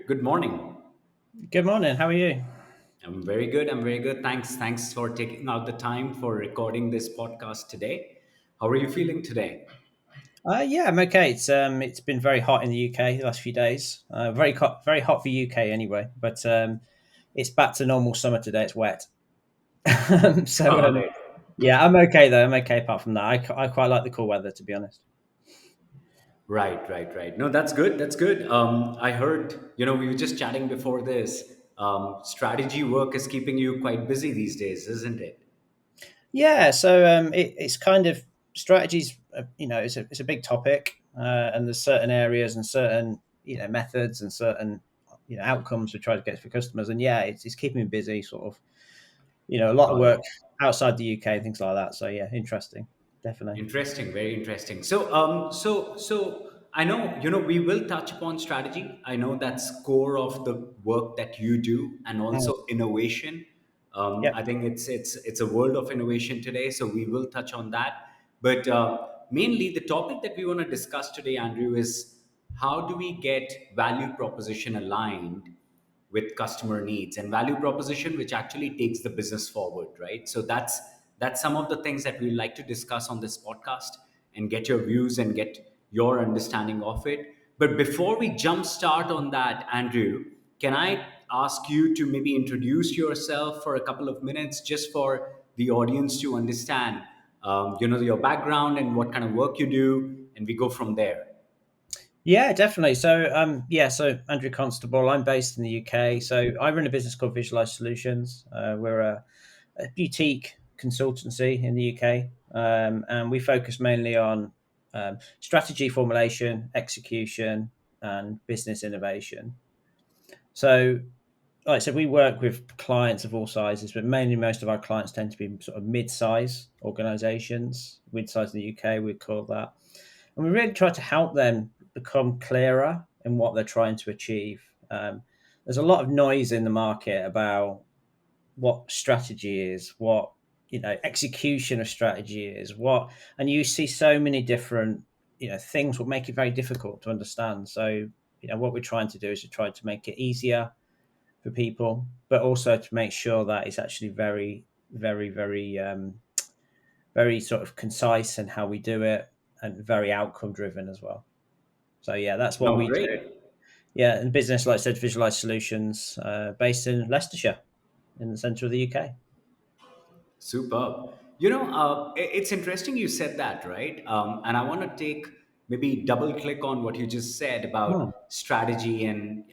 Good morning. Good morning. How are you? I'm very good. I'm very good. Thanks for taking out the time for recording this podcast today. How are you feeling today? Yeah, I'm okay. It's been very hot in the UK the last few days. Very hot for UK anyway. But it's back to normal summer today. It's wet. so All right. yeah, I'm okay though. I'm okay apart from that. I quite like the cool weather to be honest. Right. No, that's good. That's good. I heard, we were just chatting before this. Strategy work is keeping you quite busy these days, isn't it? Yeah, so it's kind of strategies. It's a big topic, and there's certain areas and certain methods and certain outcomes we try to get for customers. And yeah, it's keeping me busy, sort of. A lot of Got it. work outside the UK, things like that. So yeah, interesting, definitely. Interesting, very interesting. So I know we will touch upon strategy. I know that's core of the work that you do, and Mm. also innovation. Yep. I think it's a world of innovation today, so we will touch on that. But mainly, the topic that we want to discuss today, Andrew, is how do we get value proposition aligned with customer needs and value proposition which actually takes the business forward, right? So that's some of the things that we like to discuss on this podcast and get your views and get your understanding of it. But before we jump start on that, Andrew, can I ask you to maybe introduce yourself for a couple of minutes just for the audience to understand your background and what kind of work you do, and we go from there. Yeah, definitely. So Andrew Constable. I'm based in the UK. So I run a business called Visualize Solutions. We're a boutique consultancy in the UK, and we focus mainly on strategy formulation, execution, and business innovation. So like I said, we work with clients of all sizes, but mainly most of our clients tend to be sort of mid-size organizations, mid-size in the UK, we call that. And we really try to help them become clearer in what they're trying to achieve. There's a lot of noise in the market about what strategy is, what execution of strategy is, and you see so many different things will make it very difficult to understand. So what we're trying to do is to try to make it easier for people, but also to make sure that it's actually very sort of concise in how we do it and very outcome driven as well. So yeah, that's what No, we do. great. Yeah, and business, like I said, Visualize Solutions, based in Leicestershire, in the centre of the UK. Superb. It's interesting you said that, right? And I want to take maybe double click on what you just said Hmm. about strategy and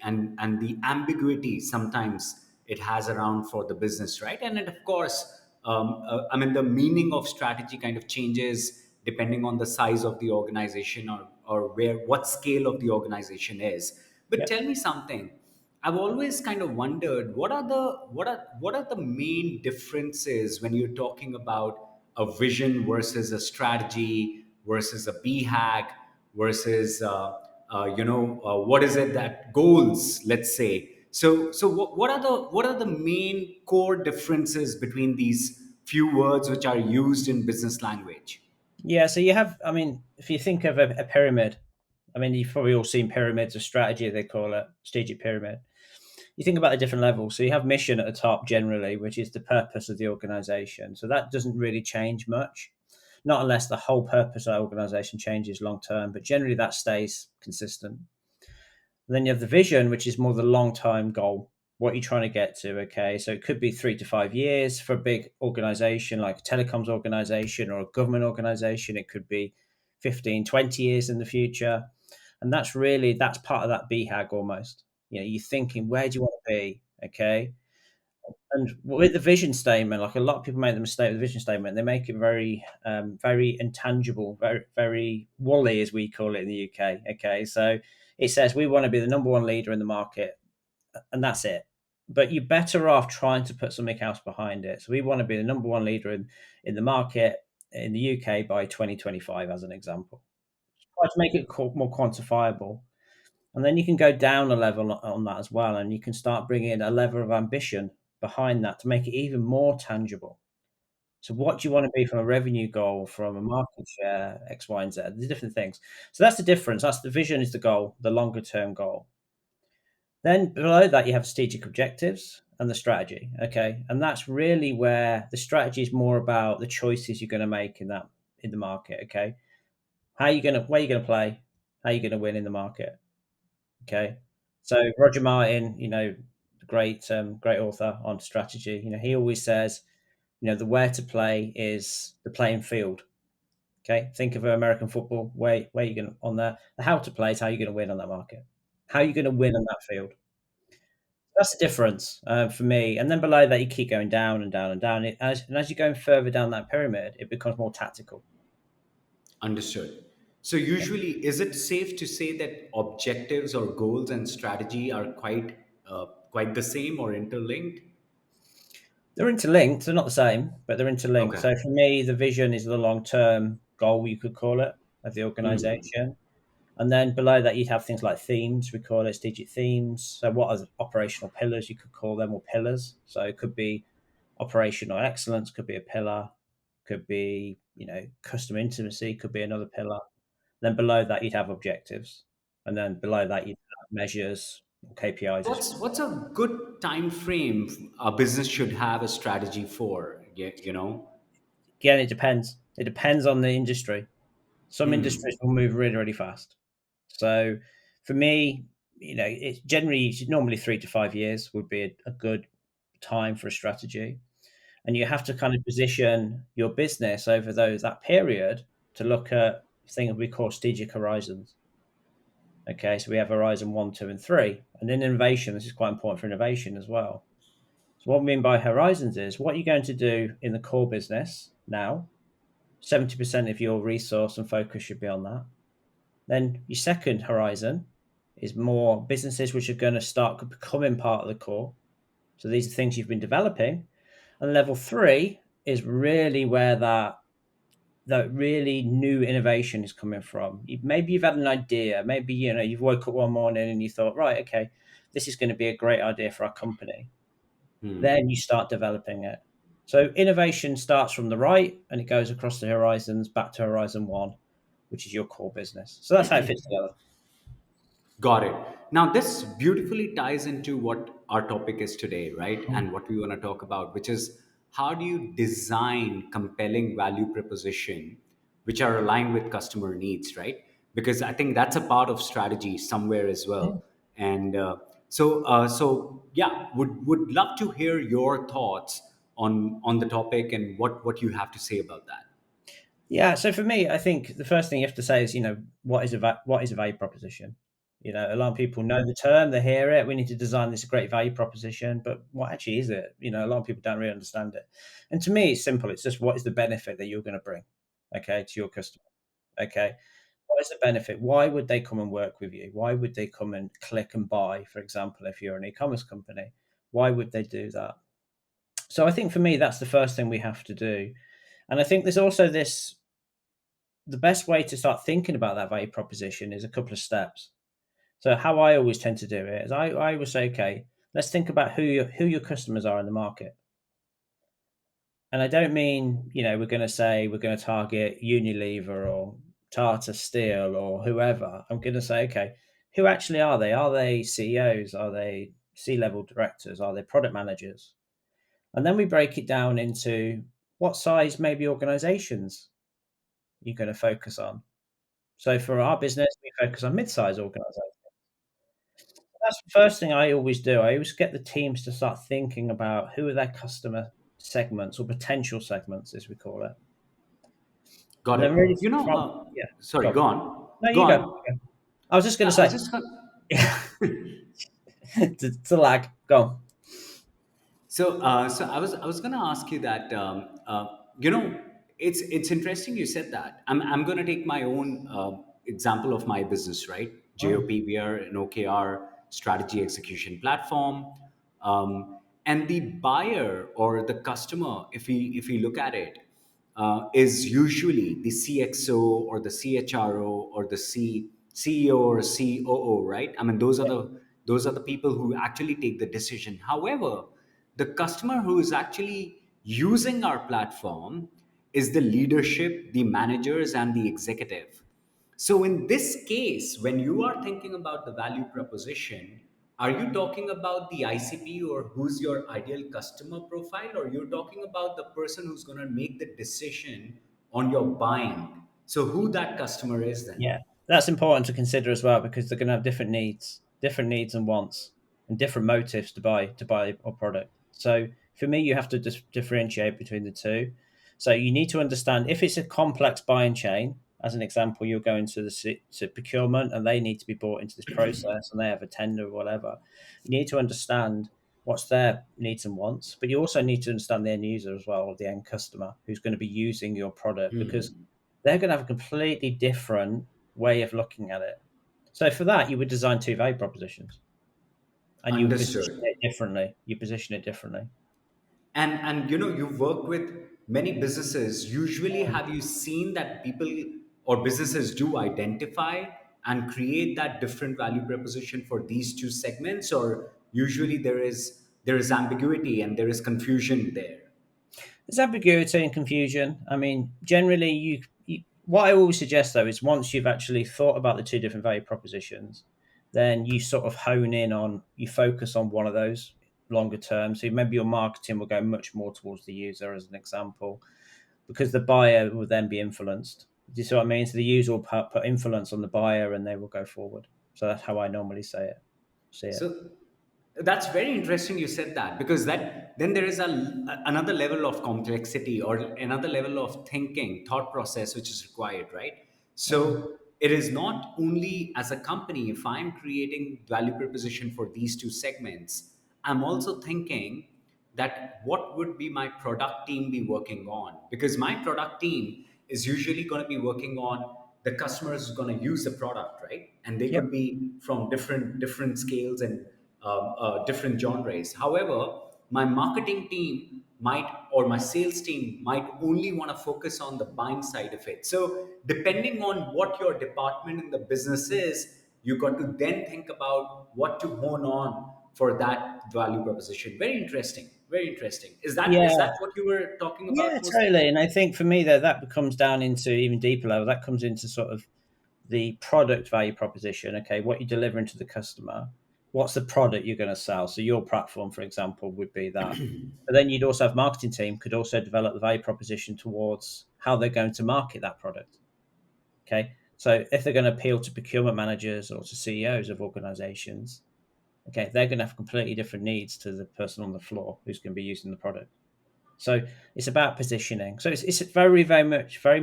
the ambiguity sometimes it has around for the business, right? And it, of course, I mean, the meaning of strategy kind of changes depending on the size of the organization or where what scale of the organization is. But Yep. tell me something. I've always kind of wondered what are the main differences when you're talking about a vision versus a strategy versus a BHAG versus what is it that goals, let's say. So what are the main core differences between these few words which are used in business language? Yeah, so you have, I mean, if you think of a pyramid, I mean, you've probably all seen pyramids of strategy, they call it strategic pyramid. You think about the different levels. So you have mission at the top generally, which is the purpose of the organization. So that doesn't really change much, not unless the whole purpose of the organization changes long term, but generally that stays consistent. And then you have the vision, which is more the long term goal. What you're trying to get to, okay? So it could be 3 to 5 years for a big organization like a telecoms organization or a government organization. It could be 15, 20 years in the future. And that's part of that BHAG almost. You're thinking, where do you want to be? Okay. And with the vision statement, like a lot of people make the mistake with the vision statement, they make it very intangible, very woolly, as we call it in the UK. Okay, so it says we want to be the number one leader in the market, and that's it. But you're better off trying to put something else behind it. So we want to be the number one leader in the market in the UK by 2025, as an example. Try to make it more quantifiable, and then you can go down a level on that as well, and you can start bringing a level of ambition behind that to make it even more tangible. So, what do you want to be from a revenue goal, from a market share, X, Y, and Z, the different things. So that's the difference. That's the vision is the goal, the longer term goal. Then below that, you have strategic objectives and the strategy. Okay, and that's really where the strategy is more about the choices you're going to make in the market. Okay, how are you going to where are you going to play? How are you going to win in the market? Okay, so Roger Martin, the great author on strategy. He always says, the where to play is the playing field. Okay, think of American football. Where you going to, on there? The how to play is how you're going to win on that market. How are you going to win on that field? That's the difference for me. And then below that, you keep going down and down and down. And as you're going further down that pyramid, it becomes more tactical. Understood. So usually, is it safe to say that objectives or goals and strategy are quite the same or interlinked? They're interlinked. They're not the same, but they're interlinked. Okay. So for me, the vision is the long term goal, you could call it, of the Hmm. organization. And then below that, you'd have things like themes. We call it strategic themes. So what are the operational pillars? You could call them, or pillars. So it could be operational excellence, could be a pillar, could be customer intimacy, could be another pillar. Then below that, you'd have objectives, and then below that, you'd have measures or KPIs. What's a good time frame a business should have a strategy for? Again, it depends. It depends on the industry. Some industries will move really, really fast. So for me, it's generally normally 3 to 5 years would be a good time for a strategy, and you have to kind of position your business over that period to look at things we call strategic horizons. Okay, so we have horizon one, two, and three, and in innovation, this is quite important for innovation as well. So what we mean by horizons is what you're going to do in the core business now. 70% of your resource and focus should be on that. Then your second horizon is more businesses which are going to start becoming part of the core. So these are things you've been developing. And level three is really where that really new innovation is coming from. Maybe you've had an idea. Maybe you've woke up one morning and you thought, right, okay, this is going to be a great idea for our company. Then you start developing it. So innovation starts from the right and it goes across the horizons back to horizon one, which is your core business. So that's how it fits together. Got it. Now, this beautifully ties into what our topic is today, right? Mm. And what we want to talk about, which is how do you design compelling value proposition which are aligned with customer needs, right? Because I think that's a part of strategy somewhere as Yeah. well. And so yeah, would love to hear your thoughts on the topic and what you have to say about that. Yeah, so for me, I think the first thing you have to say is, what is a value proposition? A lot of people know the term, they hear it. We need to design this great value proposition, but what actually is it? A lot of people don't really understand it. And to me, it's simple. It's just what is the benefit that you're going to bring, okay, to your customer? Okay, what is the benefit? Why would they come and work with you? Why would they come and click and buy? For example, if you're an e-commerce company, why would they do that? So I think for me, that's the first thing we have to do. And I think there's also this the best way to start thinking about that value proposition is a couple of steps. So how I always tend to do it is I always say, okay, let's think about who your customers are in the market. And I don't mean, we're going to say we're going to target Unilever or Tata Steel or whoever. I'm going to say, okay, who actually are they? Are they CEOs? Are they C-level directors? Are they product managers? And then we break it down into what size maybe organizations you're going to focus on. So for our business, we focus on mid-sized organizations. That's the first thing I always do. I always get the teams to start thinking about who are their customer segments or potential segments, as we call it. Got And it. then really from yeah, Sorry, go on. go on. No, Go you go. on. I was just going to I was say, just gonna, yeah, to lag. Go on. so I was gonna ask you that it's interesting you said that. I'm gonna take my own example of my business, right? Mm, JOP, we are an OKR strategy execution platform, and the buyer or the customer, if we look at it, is usually the CXO or the CHRO or the CEO or COO, right? I mean, those are the people who actually take the decision. However, the customer who is actually using our platform is the leadership, the managers, and the executive. So, in this case, when you are thinking about the value proposition, Are you talking about the ICP or who's your ideal customer profile, or you're talking about the person who's going to make the decision on your buying? So, who that customer is then? Yeah, that's important to consider as well because they're going to have different needs and wants, and different motives to buy a product. So for me, you have to differentiate between the two. So you need to understand if it's a complex buying chain. As an example, you're going to to procurement, and they need to be brought into this process, and they have a tender or whatever. You need to understand what's their needs and wants, but you also need to understand the end user as well, or the end customer who's going to be using your product, because they're going to have a completely different way of looking at it. So for that, you would design two value propositions, and you would position Understood. it differently. You position it differently. And you've worked with many businesses. Usually, Mm. have you seen that people or businesses do identify and create that different value proposition for these two segments, or usually there is ambiguity and there is confusion there? There's ambiguity and confusion. I mean, generally, what I always suggest though is once you've actually thought about the two different value propositions, then you sort of hone in on, you focus on one of those longer term. So maybe your marketing will go much more towards the user, as an example, because the buyer will then be influenced. Do you see what I mean? So the user will put influence on the buyer, and they will go forward. So that's how I normally say it. See it. So that's very interesting you said that, because that then there is another level of complexity or another level of thinking thought process which is required, right? Mm. So it is not only as a company, if I'm creating value proposition for these two segments, I'm also thinking that what would be my product team be working on, because my product team is usually going to be working on the customers who's going to use the product, right? And they Yep. could be from different scales and different genres. However, my marketing team might, or my sales team might only want to focus on the buying side of it. So depending on what your department in the business is, you got to then think about what to hone on for that value proposition. Very interesting. Very interesting. Is that Yeah. what you were talking Yeah, about mostly? totally. And I think for me, that comes down into even deeper level. That comes into sort of the product value proposition. Okay, what you're delivering to the customer, what's the product you're going to sell? So your platform, for example, would be that. But then you'd also have marketing team could also develop the value proposition towards how they're going to market that product. Okay, so if they're going to appeal to procurement managers or to CEOs of organizations, okay, they're going to have completely different needs to the person on the floor who's going to be using the product. So it's about positioning. So it's very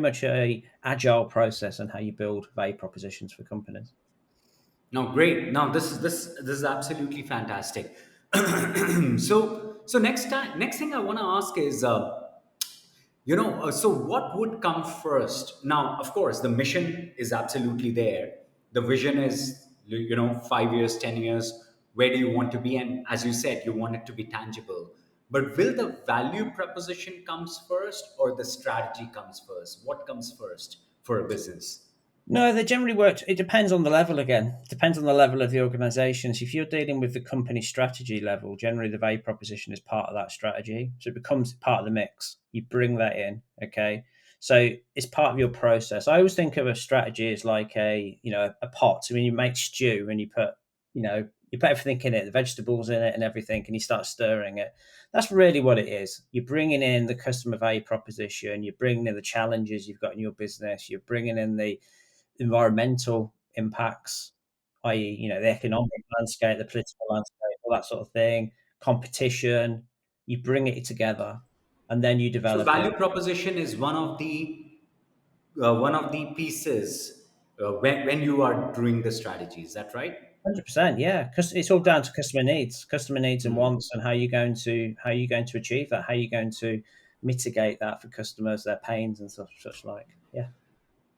much a agile process on how you build value propositions for companies. No, great. Now this is absolutely fantastic. So next thing I want to ask is, so what would come first? Now, of course, the mission is absolutely there. The vision is, 5 years, 10 years. Where do you want to be? And as you said, you want it to be tangible. But will the value proposition comes first, or the strategy comes first? What comes first for a business? No, they generally work. It depends on the level again. It depends on the level of the organisation. So if you're dealing with the company strategy level, generally the value proposition is part of that strategy. So it becomes part of the mix. You bring that in, okay? So it's part of your process. I always think of a strategy as like a pot. So when you make stew and you put everything in it, the vegetables in it and everything, and you start stirring it. That's really what it is. You're bringing in the customer value proposition. You're bringing in the challenges you've got in your business. You're bringing in the environmental impacts, i.e., the economic landscape, the political landscape, all that sort of thing, competition. You bring it together, and then you So develop value it. proposition is one of the pieces when you are doing the strategy. Is that right? 100%, yeah, because it's all down to customer needs and wants, and how you're going to achieve that, how you're going to mitigate that for customers, their pains and such like. Yeah.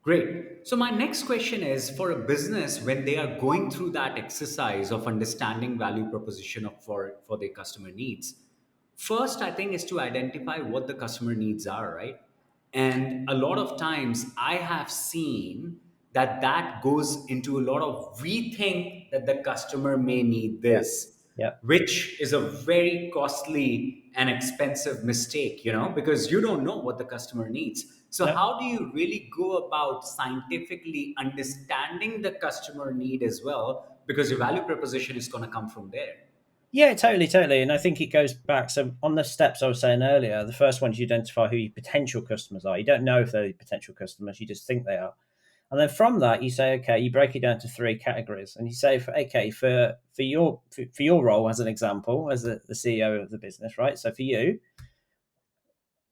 Great. So my next question is, for a business when they are going through that exercise of understanding value proposition for their customer needs. First, I think is to identify what the customer needs are, right? And a lot of times I have seen that goes into a lot of, we think that the customer may need Yeah. this, Yeah. which is a very costly and expensive mistake, because you don't know what the customer needs. So Yep. how do you really go about scientifically understanding the customer need as well because your value proposition is going to come from there. Yeah, totally, totally. And I think it goes back. So on the steps I was saying earlier, the first one is you identify who your potential customers are. You don't know if they're potential customers, you just think they are. And then from that, you say, okay, you break it down to three categories, and you say, okay, for your role as an example, as the CEO of the business, right? So for you,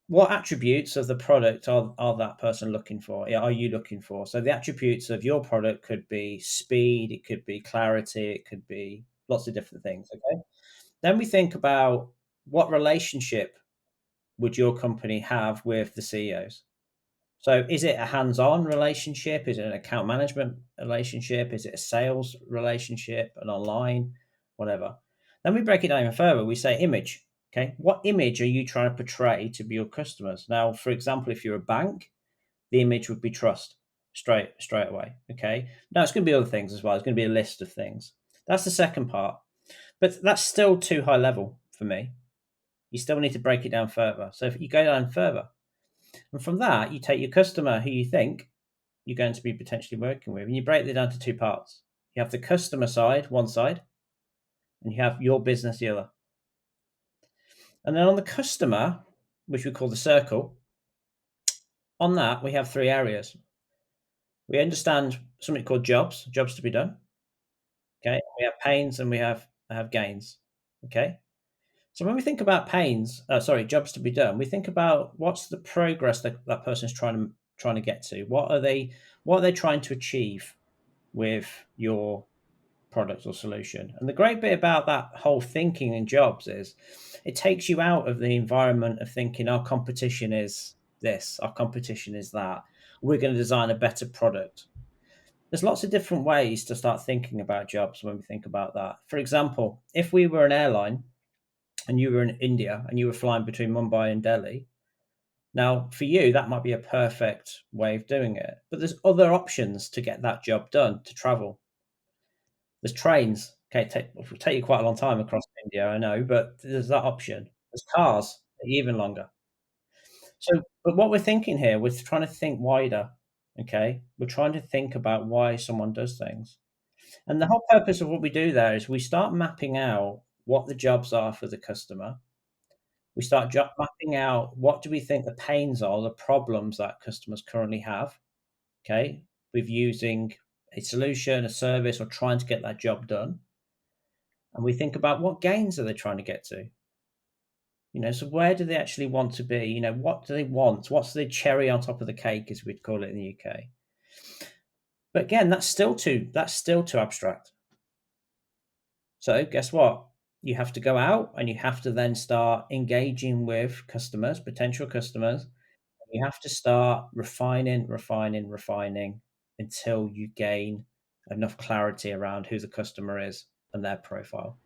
what attributes of the product are that person looking for? Yeah, are you looking for? So the attributes of your product could be speed, it could be clarity, it could be lots of different things. Okay. Then we think about what relationship would your company have with the CEOs? So is it a hands-on relationship? Is it an account management relationship? Is it a sales relationship, an online, whatever? Then we break it down even further. We say image. Okay, what image are you trying to portray to be your customers? Now, for example, if you're a bank, the image would be trust straight away. Okay. Now it's going to be other things as well. It's going to be a list of things. That's the second part, but that's still too high level for me. You still need to break it down further. So if you go down further, and from that, you take your customer who you think you're going to be potentially working with, and you break it down to two parts. You have the customer side, one side, and you have your business, the other. And then on the customer, which we call the circle, on that, we have three areas. We understand something called jobs to be done. Okay. We have pains and we have gains. Okay. So when we think about jobs to be done, we think about what's the progress that person's trying to get to. What are they trying to achieve with your product or solution? And the great bit about that whole thinking in jobs is it takes you out of the environment of thinking our competition is this, our competition is that. We're going to design a better product. There's lots of different ways to start thinking about jobs when we think about that. For example, if we were an airline and you were in India and you were flying between Mumbai and Delhi, now for you that might be a perfect way of doing it. But there's other options to get that job done, to travel. There's trains. Okay, it'll take you quite a long time across India, I know, but there's that option. There's cars, even longer. So, but what we're thinking here, we're trying to think wider. Okay, we're trying to think about why someone does things. And the whole purpose of what we do there is we start mapping out what the jobs are for the customer. We start mapping out what do we think the pains are, the problems that customers currently have. Okay, with using a solution, a service, or trying to get that job done. And we think about what gains are they trying to get to. So where do they actually want to be? What do they want? What's the cherry on top of the cake, as we'd call it in the UK? But again, that's still too abstract. So guess what? You have to go out and you have to then start engaging with customers, potential customers. You have to start refining until you gain enough clarity around who the customer is and their profile.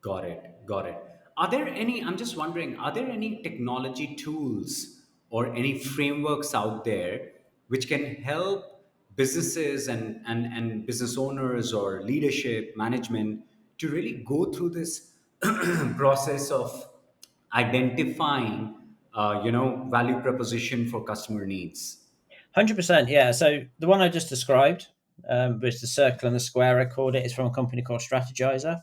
Got it. Got it. Are there any, I'm just wondering, are there any technology tools or any frameworks out there which can help businesses and business owners or leadership, management to really go through this process of identifying, value proposition for customer needs? 100%, yeah. So the one I just described, was the circle and the square. I called it. It's from a company called Strategizer.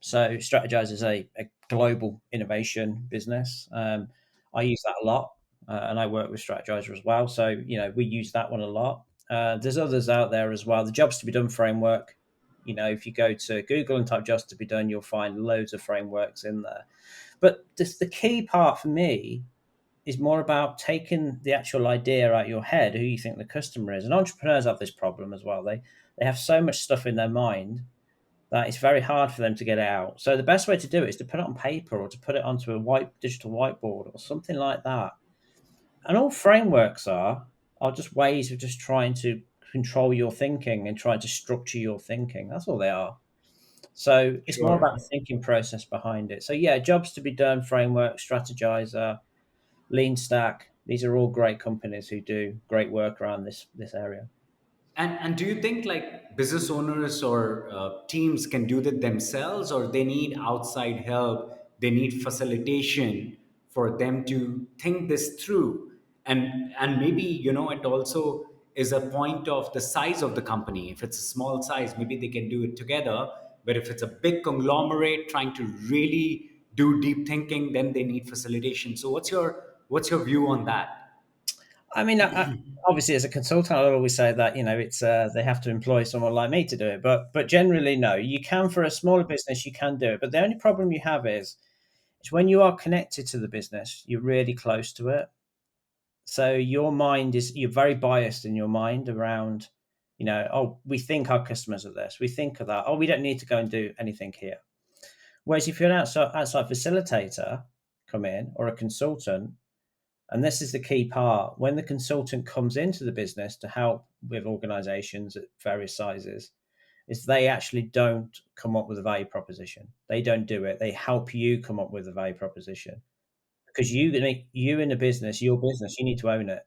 So Strategizer is a global innovation business. I use that a lot, and I work with Strategizer as well. So we use that one a lot. There's others out there as well. The Jobs to Be Done framework. If you go to Google and type Jobs to Be Done, you'll find loads of frameworks in there. But just the key part for me is more about taking the actual idea out of your head, who you think the customer is. And entrepreneurs have this problem as well. They have so much stuff in their mind that it's very hard for them to get it out. So the best way to do it is to put it on paper or to put it onto a digital whiteboard or something like that. And all frameworks are just ways of just trying to control your thinking and trying to structure your thinking. That's all they are. So it's more Sure. about the thinking process behind it. So yeah, Jobs to Be Done framework, Strategizer, Lean Stack. These are all great companies who do great work around this area. And do you think like business owners or teams can do that themselves, or they need outside help? They need facilitation for them to think this through, and maybe it also is a point of the size of the company. If it's a small size, maybe they can do it together. But if it's a big conglomerate trying to really do deep thinking, then they need facilitation. So what's your view on that? I mean, obviously, as a consultant, I'll always say that it's they have to employ someone like me to do it. But generally, no, you can for a smaller business, you can do it. But the only problem you have is when you are connected to the business, you're really close to it. So you're very biased in your mind around, oh, we think our customers are this, we think of that. Oh, we don't need to go and do anything here. Whereas if you're an outside facilitator come in or a consultant, and this is the key part, when the consultant comes into the business to help with organizations at various sizes, is they actually don't come up with a value proposition. They don't do it. They help you come up with a value proposition because you in the business, your business, you need to own it.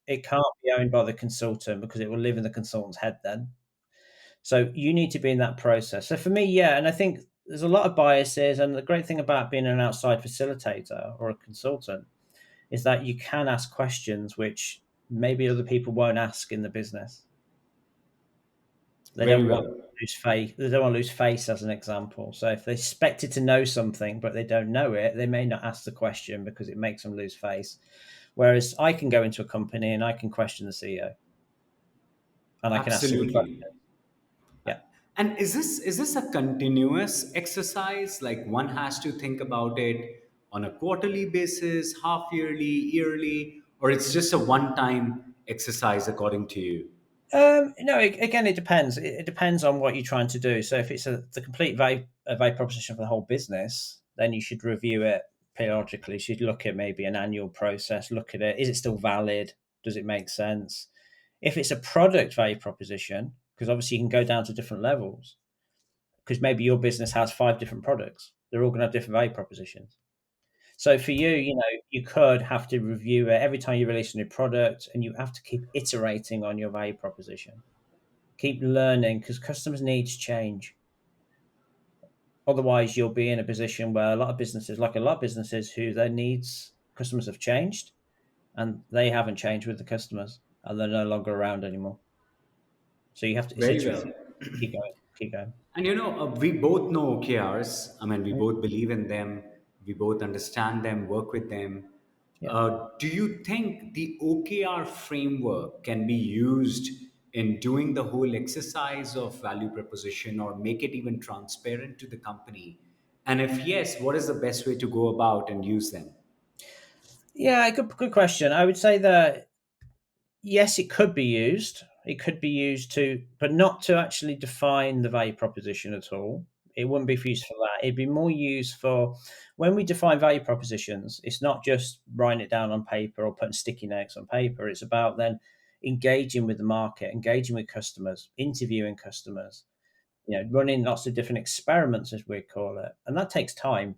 It can't be owned by the consultant because it will live in the consultant's head then. So you need to be in that process. So for me, yeah, and I think there's a lot of biases. And the great thing about being an outside facilitator or a consultant is that you can ask questions which maybe other people won't ask in the business. They Very don't want well. to lose face. They don't want to lose face, as an example. So if they expected to know something but they don't know it, they may not ask the question because it makes them lose face. Whereas I can go into a company and I can question the CEO and I can ask silly Absolutely. questions. Yeah. And is this a continuous exercise? Like one has to think about it on a quarterly basis, half yearly, yearly, or it's just a one-time exercise according to you? No, again, it depends. It depends on what you're trying to do. So if it's the complete value proposition for the whole business, then you should review it periodically. You should look at maybe an annual process, look at it. Is it still valid? Does it make sense? If it's a product value proposition, because obviously you can go down to different levels, because maybe your business has 5 different products. They're all going to have different value propositions. So for you, you could have to review it every time you release a new product, and you have to keep iterating on your value proposition, keep learning because customers' needs change. Otherwise, you'll be in a position where a lot of businesses, who their needs, customers have changed, and they haven't changed with the customers, and they're no longer around anymore. So you have to, it's Very iterative. well. Keep going, keep going. And we both know OKRs. I mean, we Mm, both believe in them. We both understand them, work with them. yeah. Do you think the OKR framework can be used in doing the whole exercise of value proposition or make it even transparent to the company? And if yes, what is the best way to go about and use them? Yeah, good question. I would say that yes, it could be used. It could be used to, but not to actually define the value proposition at all. It wouldn't be used for that. It'd be more used for when we define value propositions. It's not just writing it down on paper or putting sticky notes on paper. It's about then engaging with the market, engaging with customers, interviewing customers. Running lots of different experiments, as we call it, and that takes time.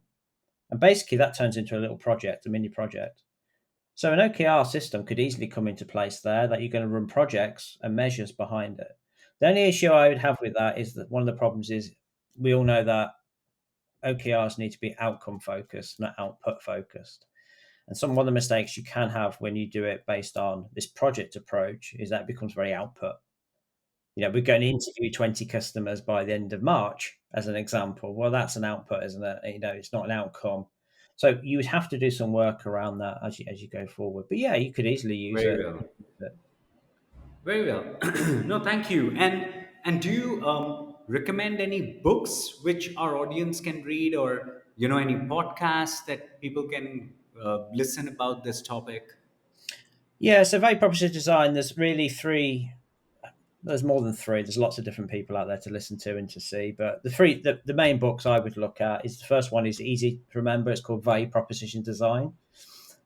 And basically, that turns into a little project, a mini project. So an OKR system could easily come into place there that you're going to run projects and measures behind it. The only issue I would have with that is that one of the problems is we all know that OKRs need to be outcome focused, not output focused. And one of the mistakes you can have when you do it based on this project approach is that it becomes very output. We're going to interview 20 customers by the end of March, as an example. Well, that's an output, isn't it? It's not an outcome. So you would have to do some work around that as you go forward. But yeah, you could easily use Very it. well. Very well. No, thank you. And do you recommend any books which our audience can read, or any podcasts that people can listen about this topic? Yeah, so value proposition design, there's really three. There's more than three. There's lots of different people out there to listen to and to see. But the main books I would look at is the first one is easy to remember. It's called Value Proposition Design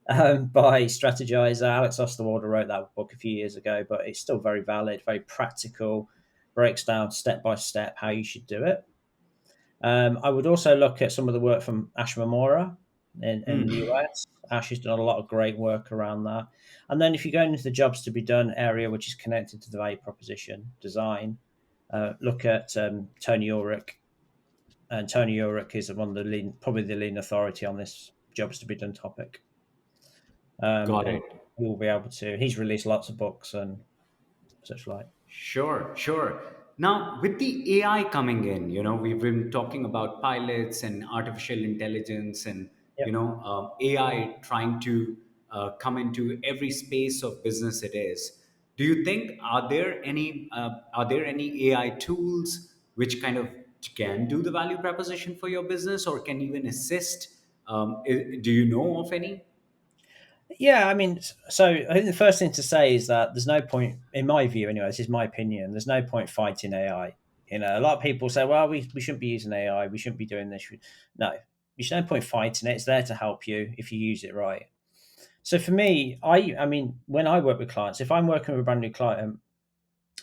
by strategizer. Alex Osterwalder wrote that book a few years ago, but it's still very valid, very practical, breaks down step by step how you should do it. I would also look at some of the work from Ash Mamora in the US. Ash has done a lot of great work around that. And then if you go into the jobs to be done area, which is connected to the value proposition design, look at Tony Ulrich. And Tony Ulrich is one of probably the leading authority on this jobs to be done topic. Got And it. he will be able to. He's released lots of books, and such like. Sure, sure. Now, with the AI coming in, we've been talking about pilots and artificial intelligence and, Yep. AI trying to come into every space of business it is. Do you think are there any AI tools which kind of can do the value proposition for your business or can even assist? Do you know of any? Yeah, I mean, so I think the first thing to say is that there's no point, in my view, anyway. This is my opinion. There's no point fighting AI. A lot of people say, "Well, we shouldn't be using AI. We shouldn't be doing this." No, there's no point fighting it. It's there to help you if you use it right. So for me, I mean, when I work with clients, if I'm working with a brand new client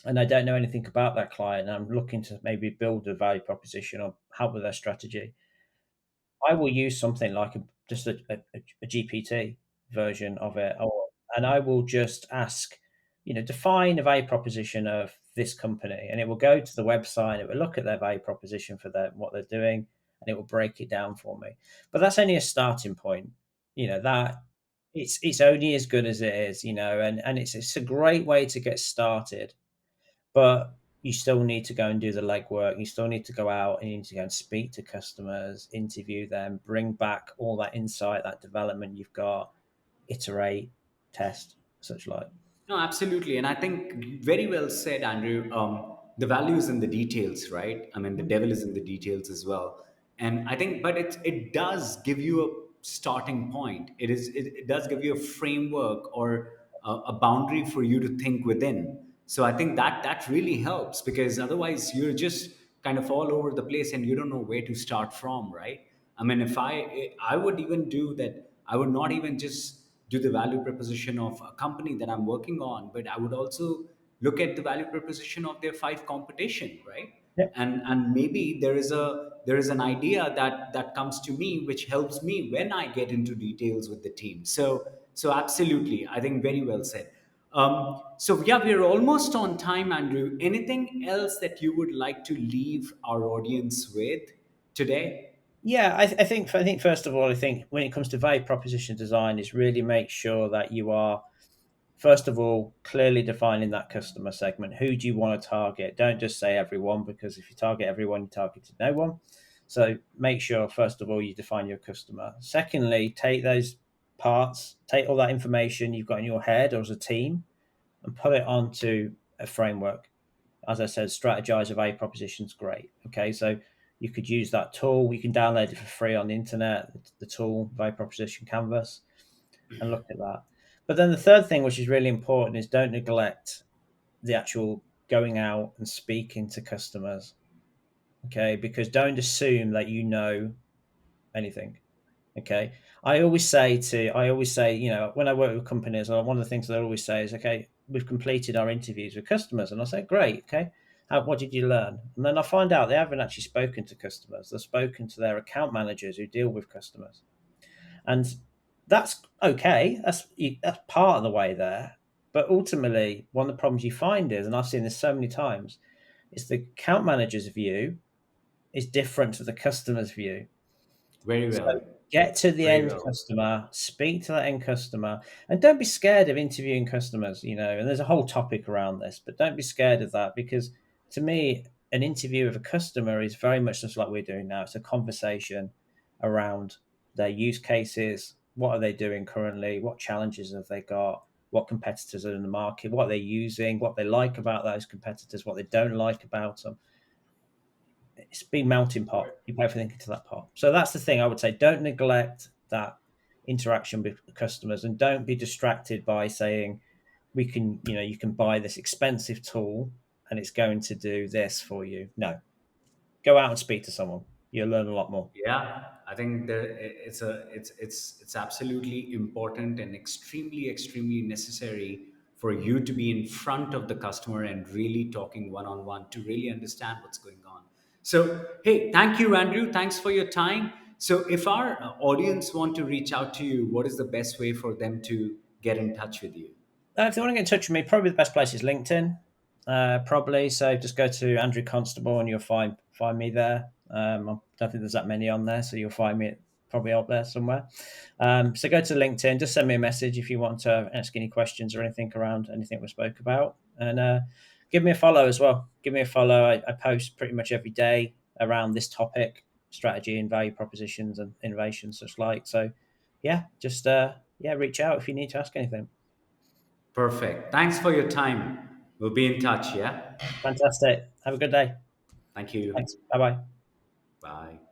and I don't know anything about that client, and I'm looking to maybe build a value proposition or help with their strategy, I will use something like just a GPT version of it, and I will just ask, define a value proposition of this company, and it will go to the website, it will look at their value proposition for what they're doing, and it will break it down for me. But that's only a starting point. That it's only as good as it is, and it's a great way to get started, but you still need to go and do the legwork. You still need to go out and you need to go and speak to customers, interview them, bring back all that insight, that development you've got, iterate, test, such like. No, absolutely. And I think very well said, Andrew. The value is in the details, right? I mean, the devil is in the details as well. And I think, but it does give you a starting point. It does give you a framework or a boundary for you to think within. So I think that really helps because otherwise you're just kind of all over the place and you don't know where to start from, right? I mean, if I would even do that, I would not even just do the value proposition of a company that I'm working on, but I would also look at the value proposition of their five competition, right? Yep. And maybe there is an idea that comes to me which helps me when I get into details with the team. So absolutely, I think very well said. So yeah, we're almost on time, Andrew. Anything else that you would like to leave our audience with today? Yeah, I think first of all, I think when it comes to value proposition design, is really make sure that you are first of all clearly defining that customer segment. Who do you want to target? Don't just say everyone, because if you target everyone, you targeted no one. So make sure first of all you define your customer. Secondly, take those parts, take all that information you've got in your head or as a team, and put it onto a framework. As I said, strategize a value proposition is great. Okay, so you could use that tool. You can download it for free on the internet. The tool value proposition canvas, and look at that. But then the third thing, which is really important, is don't neglect the actual going out and speaking to customers. Okay, because don't assume that you know anything. Okay, I always say, when I work with companies, one of the things that I always say is, okay, we've completed our interviews with customers, and I say, great, okay, what did you learn? And then I find out they haven't actually spoken to customers; they've spoken to their account managers who deal with customers, and that's okay. That's part of the way there. But ultimately, one of the problems you find is, and I've seen this so many times, is the account manager's view is different to the customer's view. Very So well. get to the Very end well. customer, speak to that end customer, and don't be scared of interviewing customers. And there's a whole topic around this, but don't be scared of that because to me, an interview of a customer is very much just like we're doing now. It's a conversation around their use cases. What are they doing currently? What challenges have they got? What competitors are in the market? What they're using? What they like about those competitors? What they don't like about them? It's a big melting pot. You put everything into that pot. So that's the thing I would say. Don't neglect that interaction with customers, and don't be distracted by saying you can buy this expensive tool and it's going to do this for you. No, go out and speak to someone. You'll learn a lot more. Yeah, I think it's absolutely important and extremely necessary for you to be in front of the customer and really talking one on one to really understand what's going on. So, hey, thank you, Andrew. Thanks for your time. So, if our audience want to reach out to you, what is the best way for them to get in touch with you? If they want to get in touch with me, probably the best place is LinkedIn. Probably. So just go to Andrew Constable and you'll find me there. I don't think there's that many on there, so you'll find me probably up there somewhere. So go to LinkedIn, just send me a message if you want to ask any questions or anything around anything we spoke about. And give me a follow as well. Give me a follow. I post pretty much every day around this topic, strategy and value propositions and innovation, such like. So, yeah, just yeah, reach out if you need to ask anything. Perfect. Thanks for your time. We'll be in touch. Yeah. Fantastic. Have a good day. Thank you. Thanks. Bye bye. Bye.